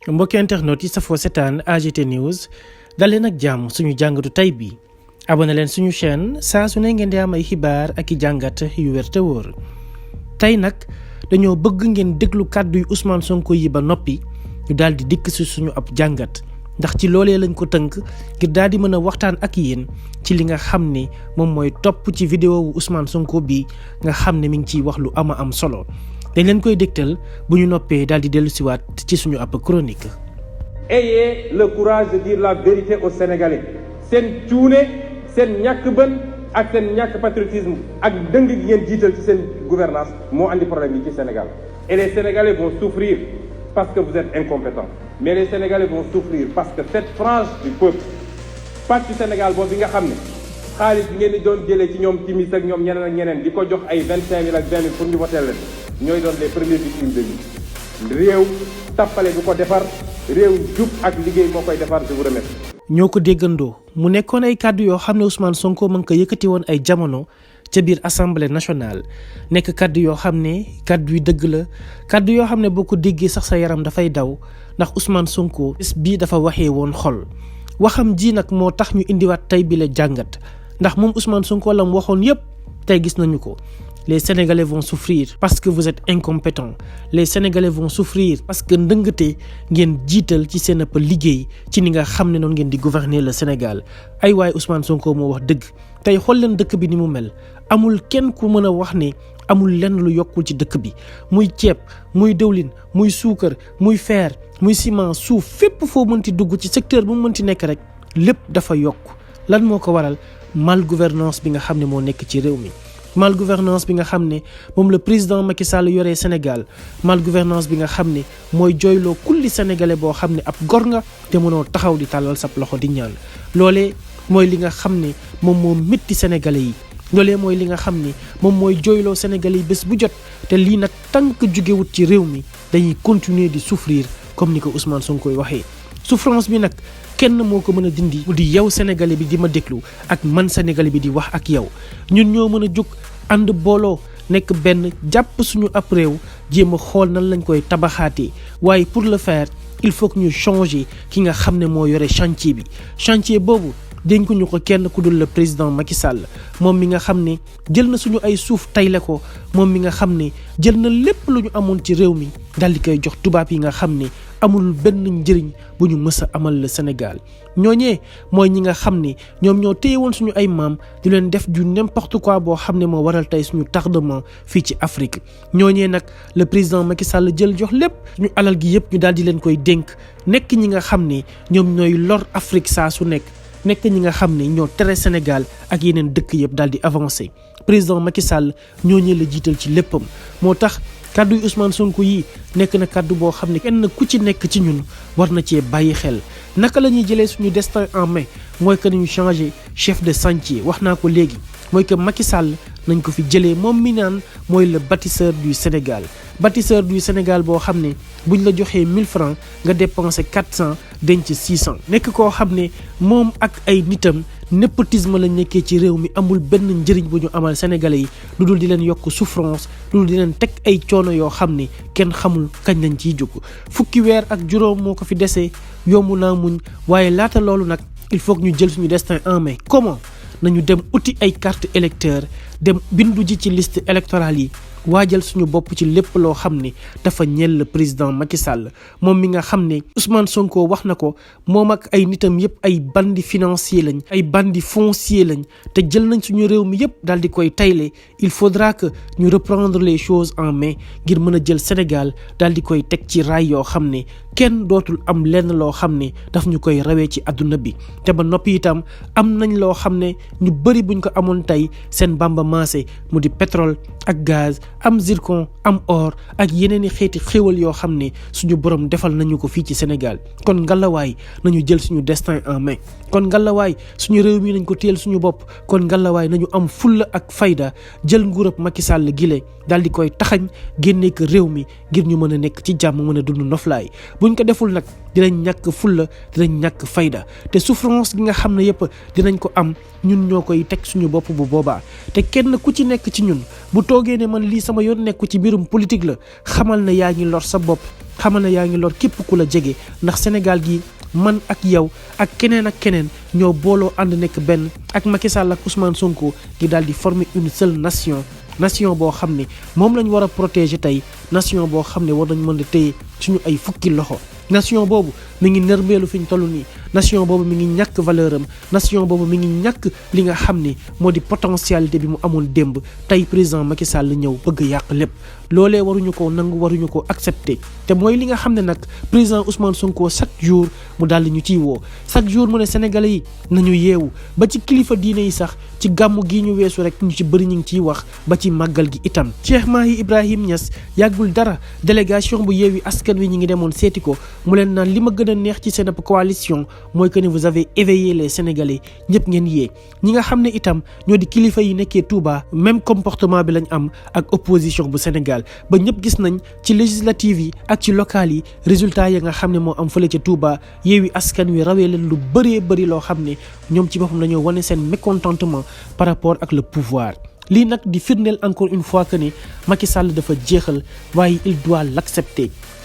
mbokki internet yi safoo setaan AGT News dal leen ak jàmm suñu jàngatu tey bi abonné leen suñu chaîne saa su ne ngeen di am ay xibaar ak i jàngat yu wér te wóor tey nag dañoo bëgg ngeen déglu kàddu yu Ousmane Sonko yi ba noppi ñu daal di dikk si suñu ab jàngat ndax ci loolee lañ ko tënk ngir daal di mën a waxtaan ak yéen ci li nga xam ne moom mooy topp ci vidéo wu Ousmane Sonko bi nga xam ne mi ngi ciy wax lu ama am solo dañ leen koy dégtal bu ñu noppee daal di dellu siwaat ci suñu ab chronique. Ayez le courage de dire la vérité aux Sénégalais seen cuune seen ñàkk bën ak seen ñàkk patriotisme ak dëng gi ngeen jiital ci seen gouvernance moo andi problème yi ci Sénégal et les Sénégalais vont souffrir parce que vous êtes incompétents mais les Sénégalais vont souffrir parce que cette frange du peuple parti Sénégal boobu bi nga xam ne xaalis bi ngeen di doon jëlee ci ñoom timis ak ñoom ñeneen ak ñeneen di ko jox ay 25 000 ak 20 000 pour ñu voter leen ñooy doon les premières victimes de lii réew tappale du ko defar réew jub ak liggéey moo koy defar je vous remercie. ñoo ko déggandoo mu nekkoon ay kàddu yoo xam ne Ousmane Sonko mu ngi ko yëkkati woon ay jamono ca biir assemblée nationale nekk kàddu yoo xam ne kàddu yu dëgg la kàddu yoo xam ne boo ko déggee sax sa yaram dafay daw ndax Ousmane Sonko bés bii dafa waxee woon xol waxam ji nag moo tax ñu indiwaat tey bi la jàngat ndax moom Ousmane Sonko la mu waxoon yépp tey gis nañu ko. Les Sénégalais vont souffrir parce que vous êtes incompétents les Sénégalais vont souffrir parce que ndëngate ngeen jiital ci seen ëpp liggéey ci ni nga xam ne noonu ngeen di gouverner le Sénégal ay waaye Ousmane Sonko moo wax dëgg tey xool leen dëkk bi ni mu mel amul kenn ku mën a wax ne amul lenn lu yokkul ci dëkk bi muy ceeb muy dëwlin muy suukar muy fer muy ciment suuf fépp foo mënti dugg ci secteur bu mu mënti nekk rek lépp dafa yokk lan moo ko waral mal gouvernance bi nga xam ne moo nekk ci réew mi mal gouvernance bi nga xam ne moom le président Macky Sall yoree Sénégal mal gouvernance bi nga xam ne mooy jooyloo kulli sénégalais boo xam ne ab gor nga te mënoo taxaw di tàllal sab loxo di ñaan loolee mooy li nga xam ne moom moo métti sénégalais yi loolee mooy li nga xam ne moom mooy jooyloo sénégalais yi bés bu jot te lii nag tànk jugewut ci réew mi dañuy continuer di souffrir comme ni ko Ousmane Sonko koy waxee souffrance bi nag kenn moo ko mën a dindi mu di yow sénégalais bi di ma déglu ak man sénégalais bi di wax ak yow ñun ñoo mën a jóg ànd booloo nekk benn jàpp suñu ab réew jéem a xool nan lañ koy tabaxaatee waaye pour le faire il faut que ñu changer ki nga xam ne moo yore chantier bi chantier boobu dénkuñu ko kenn ku dul le président Macky Sall moom mi nga xam ne jël na suñu ay suuf tayle ko moom mi nga xam ne jël na lépp lu ñu amoon ci réew mi daal di koy jox tubaab yi nga xam ne amul benn njëriñ bu ñu mës a amal le Sénégal ñooñee mooy ñi nga xam ne ñoom ñoo téye woon suñu ay maam di leen def du n'importe quoi boo xam ne moo waral tey suñu tardement fii ci Afrique ñooñee nag le président Macky Sall jël jox lépp ñu alal gi yëpp ñu daal di leen koy dénk nekk ñi nga xam ne ñoom ñooy lor Afrique saa su nekk ñi nga xam ne ñoo tere Sénégal ak yeneen dëkk yëpp daal di avancé président Macky Sall ñooñee la jiital ci léppam moo tax kàddu yu Ousmane Sonko yi nekk na kàddu boo xam ne kenn ku ci nekk ci ñun war na cee bàyyi xel naka la ñuy jëlee suñu destin en main mooy que nañu changé chef de chantier wax naa ko léegi mooy que Macky Sall nañ ko fi jëlee moom mi naan mooy le bâtisseur du Sénégal boo xam ne buñ la joxee 1000 francs nga dépensé 400 denc 600 nekk koo xam ne moom ak ay nitam népotisme la nekkee ci réew mi amul benn njëriñ bu ñu amal sénégalais yi lu dul di leen yokk souffrance lu dul di leen teg ay coono yoo xam ne kenn xamul kañ lañ ciy jóg fukki weer ak juróom moo ko fi desee yomb naa muñ waaye laata loolu nag il faut que ñu jël suñu destin en main comment nañu dem uti ay carte électeur dem bindu ji ci liste électorale yi waajal suñu bopp ci lépp loo xam ne dafa ñeel le président Macky Sall moom mi nga xam ne Ousmane Sonko wax na ko moom ak ay nitam yëpp ay bandi financier lañ ay bandi foncier lañ te jël nañ suñu réew mi yëpp daal di koy tayle il faudra que ñu reprendre les choses en main ngir mën a jël Sénégal daal di koy teg ci raay yoo xam ne kenn dootul am lenn loo xam ne daf ñu koy rawee ci àdduna bi te ba noppi itam am nañ loo xam ne ñu bëri buñ ko amoon tey seen bamba maase mu di pétrole ak gaz am zircon am or ak yeneen i xeeti xéwal yoo xam ne suñu borom defal nañu ko fii ci Sénégal kon ngalawaay nañu jël suñu destin en main kon ngalawaay suñu réew mi nañ ko téel suñu bopp kon ngalawaay nañu am fulla ak fayda jël nguurab Macky Sall gile daal di koy taxañ génne ko réew mi ngir ñu mën a nekk ci jàmm mën a dund noflaay buñ ko deful nag dinañ ñàkk fulla dinañ ñàkk fayda te souffrance gi nga xam ne yëpp dinañ ko am ñun ñoo koy teg suñu bopp bu boobaa te kenn ku ci nekk ci ñun bu toogee ne man lii sama yoon nekku ci mbirum politique la xamal ne yaa ngi lor sa bopp xamal ne yaa ngi lor képp ku la jege ndax Sénégal gi man ak yow ak keneen ñoo booloo ànd nekk benn ak Macky Sall ak Ousmane Sonko gi daal di former une seule nation boo xam ne moom lañ war a protéger tey nation boo xam ne war nañ mën a téye suñu ay fukki loxo nation boobu mi ngi nërmeelu fi ñu toll nii nation boobu mi ngi ñàkk valeur am nation boobu mi ngi ñàkk li nga xam ne moo di potentialité bi mu amoon démb tey président Macky Sall ñëw bëgg yàq lépp loolee waruñu ko nangu waruñu ko accepter te mooy li nga xam ne nag président Ousmane Sonko chaque jour mu daal di ñu ciy woo chaque jour mu ne Sénégalais yi nañu yeewu ba ci kilifa diine yi sax ci gàmmu gi ñu weesu rek ñu ci bëri ñu ngi ciy wax ba ci màggal gi itam. Cheikh Mahi Ibrahim Niass yàggul dara délégation bu Yewwi Askan Wi ñi ngi demoon seeti ko mu leen naan li ma gën a neex ci seen coalition mooy que ne vous avez éveillé les Sénégalais ñëpp ngeen yee ñi nga xam ne itam ñoo di kilifa yi nekkee Touba même comportement bi lañ am ak opposition bu Sénégal ba ñëpp gis nañ ci législative yi ak ci locales yi résultat ya nga xam ne moo am fële ca Touba Yewwi Askan Wi rawee leen lu bëree bëri loo xam ne ñoom ci boppam dañoo wane seen mécontentement par rapport ak le pouvoir. lii nag di firndeel encore une fois que ni Macky Sall dafa jeexal waaye il doit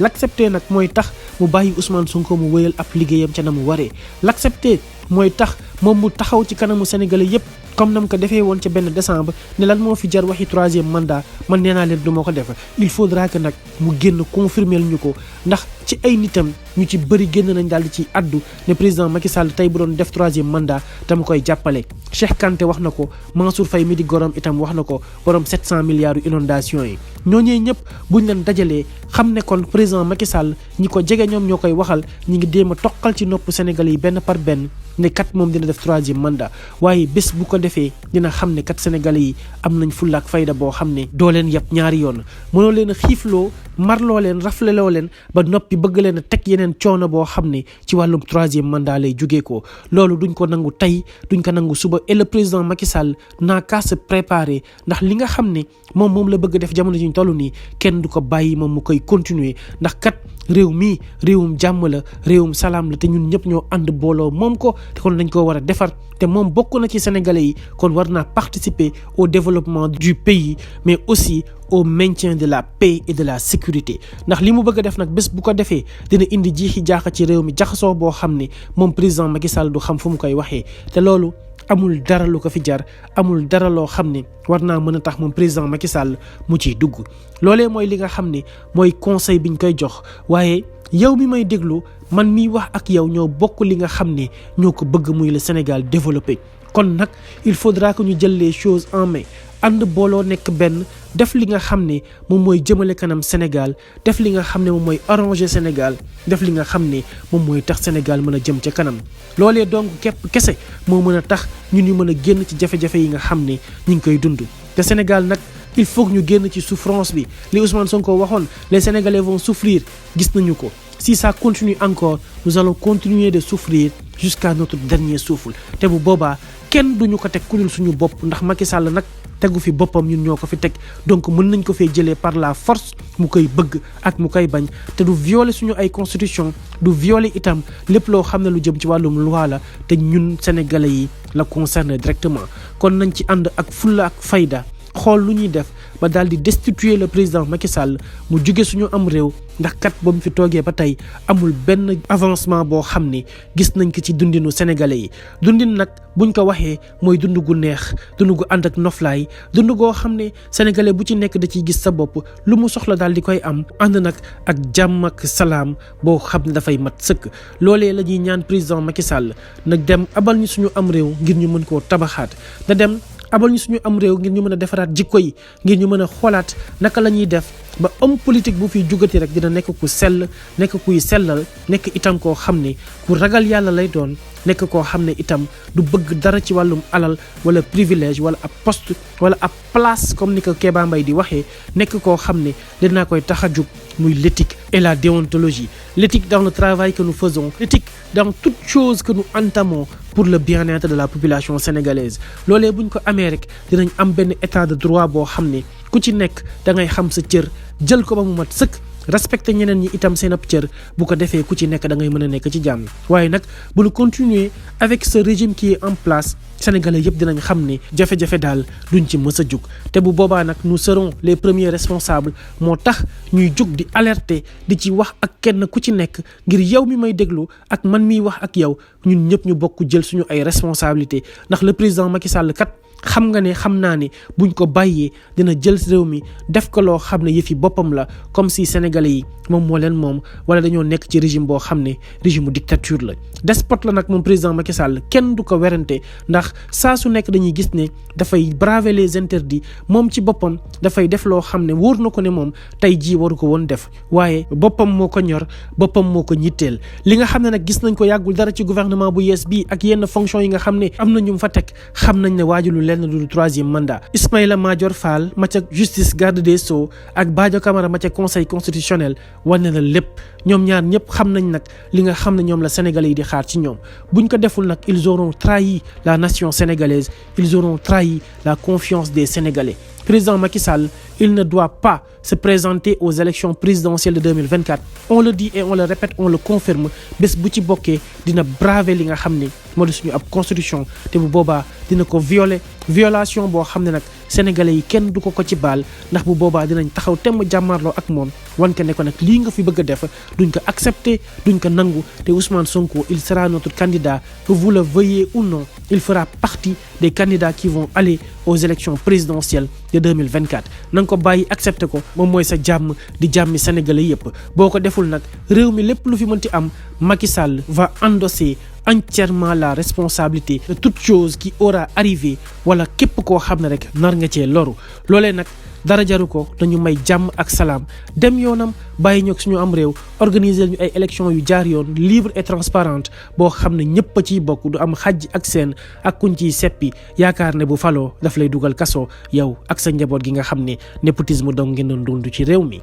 l'accepter nag mooy tax mu bàyyi Ousmane Sonko mu wéyal ab liggéeyam ca na mu waree l'accepter mooy tax moom mu taxaw ci kanamu Sénégalais yépp comme nam ko defee woon ca benn décembre ne lan moo fi jar waxi 3e mandat man nee naa leen du ma ko def il faudra que nag mu génn confirmer ñu ko ndax ci ay nitam ñu ci bëri génn nañ daal di ci addu ne président Macky Sall tey bu doon def 3e mandat dama koy jàppale. Cheikh Kanté wax na ko Mansour Faye mi di gorom itam wax na ko borom 700 milliards yu inondation yi ñooñee ñëpp buñ leen dajalee xam ne kon président Macky Sall ñi ko jege ñoom ñoo koy waxal ñi ngi déem a toqal ci nopp Sénégalais yi benn par benn ne kat moom dina def 3e mandat waaye bés bu ko defee dina xam ne kat Sénégalais yi am nañ fulla ak fayda boo xam ne doo leen yàpp ñaari yoon mënoo leen a xiifloo marloo leen rafleloo leen ba noppi bëgg leen a teg yeneen coono boo xam ne ci wàllum 3e mandat lay jugee ko loolu duñ ko nangu tey duñ ko nangu suba et le président Macky Sall n'a qu'à se préparer ndax li nga xam ne moom la bëgg def jamono ji ñu toll nii kenn du ko bàyyi moom mu koy continuer ndax kat réew mi réewum jàmm la réewum salaam la te ñun ñëpp ñoo ànd booloo moom ko te kon dañ ko war a defar te moom bokk na ci Sénégalais yi kon war naa participer au développement du pays mais aussi au maintien de la paix et de la sécurité ndax li mu bëgg a def nag bés bu ko defee dina indi jiixi jaaxa ci réew mi jaxasoo boo xam ne moom président Macky Sall du xam fu mu koy waxee te loolu amul dara lu ko fi jar amul dara loo xam ne war naa mën a tax moom président Macky Sall mu ciy dugg loolee mooy li nga xam ne mooy conseil biñ koy jox waaye yow mi may déglu man miy wax ak yow ñoo bokk li nga xam ne ñoo ko bëgg muy le Sénégal développé kon nag il faudra que ñu jël les choses en main ànd booloo nekk benn def li nga xam ne moom mooy jëmale kanam Sénégal def li nga xam ne moom mooy arranger Sénégal def li nga xam ne moom mooy tax Sénégal mën a jëm ca kanam loolee donc képp kese moo mën a tax ñun ñu mën a génn ci jafe-jafe yi nga xam ne ñu ngi koy dund te Sénégal nag il faut que ñu génn ci souffrance bi li Ousmane Sonko waxoon les Sénégalais vont souffrir gis nañu ko si ça continue encore nous allons continuer de souffrir jusqu'à notre dernier souffle te bu boobaa kenn duñu ko teg ku dul suñu bopp ndax Macky Sall nag tegu fi boppam ñun ñoo ko fi teg donc mën nañ ko fee jëlee par la force mu koy bëgg ak mu koy bañ te du violer suñu ay constitution du violer itam lépp loo xam ne lu jëm ci wàllum loi la te ñun Sénégalais yi la concerné directement kon nañ ci ànd ak fulla ak fayda xool lu ñuy def ba daal di destituer le président Macky Sall mu jóge suñu am réew ndax kat ba mu fi toogee ba tey amul benn avancement boo xam ne gis nañ ko ci dundinu Sénégalais yi dundin nag buñ ko waxee mooy dund gu neex dund gu ànd ak noflaay dund goo xam ne Sénégalais bu ci nekk da ciy gis sa bopp lu mu soxla daal di koy am ànd nag ak jàmm ak salaam boo xam ne dafay mat sëkk loolee la ñuy ñaan président Macky Sall nag dem abal ñu suñu am réew ngir ñu mën koo tabaxaat na dem abal ñu suñu am réew ngir ñu mën a defaraat jikko yi ngir ñu mën a xoolaat naka la ñuy def ba homme politique bu fiy jugati rek dina nekk ku sell nekk kuy sellal nekk itam koo xam ne ku ragal yàlla lay doon nekk koo xam ne itam du bëgg dara ci wàllum alal wala privilège wala ab poste wala ab place comme ni ko Kéba Mbaye di waxee nekk koo xam ne dinaa koy tax a jug muy l'éthique et la déontologie l'éthique dans le travail que nous faisons l'éthique dans toute chose que nous entamons pour le bien-être de la population sénégalaise loolee buñ ko amee rek dinañ am benn état de droit boo xam ne ku ci nekk da ngay xam sa cër jël ko ba mu mat sëkk respecté ñeneen ñi itam seen ab cër bu ko defee ku ci nekk da ngay mën a nekk ci jàmm waaye nag bu ñu continuer avec ce régime qui est en place sénégalais yëpp dinañ xam ne jafe-jafe daal duñ ci mës a jug te bu boobaa nag nous serons les premiers responsables moo tax ñuy jug di alerter di ci wax ak kenn ku ci nekk ngir yow mi may déglu ak man miy wax ak yow ñun ñëpp ñu bokk jël suñu ay responsabilités ndax le président Macky Sall kat xam nga ne xam naa ne buñ ko bàyyee dina jël réew mi def ko loo xam ne yëfi boppam la comme si sénégalais yi moom moo leen moom wala dañoo nekk ci régime boo xam ne régime dictature la despote la nag moom président Macky Sall kenn du ko werante ndax saa su nekk dañuy gis ne dafay braver les interdits moom ci boppam dafay def loo xam ne wóor na ko ne moom tey jii waru ko woon def waaye boppam moo ko ñor boppam moo ko ñitteel li nga xam ne nag gis nañ ko yàggul dara ci gouvernement bu yees bii ak yenn fonction yi nga xam ne am na ñu fa teg xam nañ ne waajulu lenn du troisième mandat Ismaïla Madior Fall ma ca justice garde des sceaux ak Badio Camara ma ca conseil constitutionnel wane na lépp ñoom ñaar ñëpp xam nañ nag li nga xam ne ñoom la sénégalais yi di xaar ci ñoom buñ ko deful nag ils auront trahi la nation sénégalaise ils auront trahi la confiance des sénégalais président Macky Sall il ne doit pas se présenter aux élections présidentielles de 2024 on le dit et on le répète on le confirme bés bu ci bokkee dina braver li nga xam ne moo di suñu ab constitution te bu boobaa dina ko violer violation boo xam ne nag sénégalais yi kenn du ko ci baal ndax bu boobaa dinañ taxaw temm jàmmarloo ak moom wan ko ne ko nag lii nga fi bëgg a def duñ ko accepter duñ ko nangu te Ousmane Sonko il sera notre candidat que vous le veuillez ou non il fera partie des candidats qui vont aller aux élections présidentielles de 2024 na nga ko bàyyi accepter ko moom mooy sa jàmm di jàmmi sénégalais yëpp boo ko deful nag réew mi lépp lu fi mënti am Macky Sall va endosser entièrement la responsabilité de toute chose qui aura arrivé wala képp koo xam ne rek nar nga cee loru loolee nag dara jaru ko dañu may jàmm ak salaam dem yoonam bàyyi ñoog suñu am réew organiser ñu ay élections yu jaar yoon libre et transparente boo xam ne ñëpp a ciy bokk du am xàjj ak seen ak kuñ ciy seppi yaakaar ne bu faloo daf lay dugal kaso yow ak sa njaboot gi nga xam ne népotisme dong ngeen doon dund ci réew mi.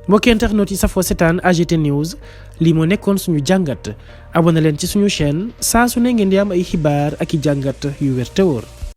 mbokki internet yi safoo setaan AGT News lii moo nekkoon suñu jàngat abonné leen ci suñu chaîne saa su ne ngeen di am ay xibaar ak i jàngat yu wér te wóor